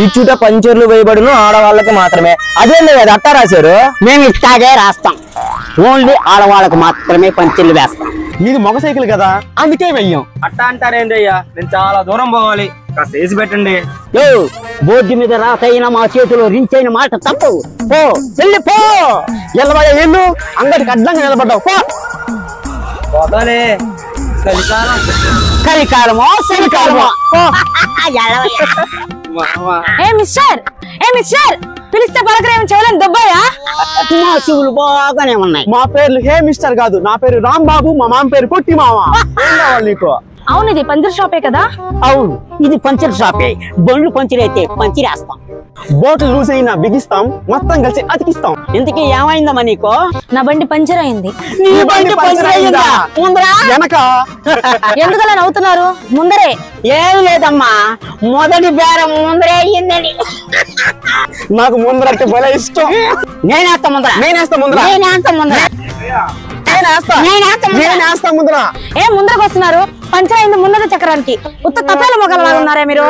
ఇచ్చుట పంచర్లు వేయబడును ఆడవాళ్ళకి మాత్రమే. అదేంది కదా అట్టా రాశారు? మేము ఇట్లాగే రాస్తాం. ఓన్లీ ఆడవాళ్ళకు మాత్రమే పంచర్లు వేస్తాం. నీది మగ సైకిల్ కదా, అందుకే వెయ్యం. అట్టా అంటారేందయ్యా? నేను చాలా దూరం పోవాలి, కాస్త వేసి పెట్టండి. యో, బోర్డు మీద రాతైన మా చేతిలో రించైన మాట తప్పు. పో వెళ్ళి పో. ఎల్లబోయా ఏళ్ళు అంగడికి అడ్డంగా నిలబడ్డావు. పో. పోతాలే. కలికాలం. కలికాలమో చలికాలమో. ఏ మిస్టర్ పిలిస్తే పలకరేమి చేయలేని దెబ్బయా? మా శివులు బాగానే ఉన్నాయి. మా పేర్లు హే మిస్టర్ కాదు, నా పేరు రాంబాబు, మా మామ పేరు పొట్టి మామ. ఏం కావాలి నీకు? అవును, ఇది పంచర్ షాపే కదా? అవును, ఇది పంచర్ షాపే. బండ్లు పంచర్ అయితే పంచిరేస్తాం. బోట్లు లూజ్ అయినా బిగిస్తాం, మొత్తం కలిసి అతికిస్తాం. ఇంతకీ ఏమైందమ్మా నీకు? నా బండి పంచర్ అయింది. నీ బండి పంచర్ అయిందా? ముందరా వెనక. ఎందుకలా నవ్వుతున్నారు? ముందరే. ఏం లేదమ్మా, మొదటి బేరం ముందరే అయ్యిందని. నాకు ముందరంటే భలే ఇష్టం. నేనేస్తా ముందర. నేనేస్తా ముందర. నేనేస్తా ముందర. నేనేస్తా ముందర. ఏ ముందరకు వస్తున్నారు? పంచర్ అయింది ముందర చక్రానికి. ఉత్త తప్పేల మొగలలా ఉన్నారే మీరు?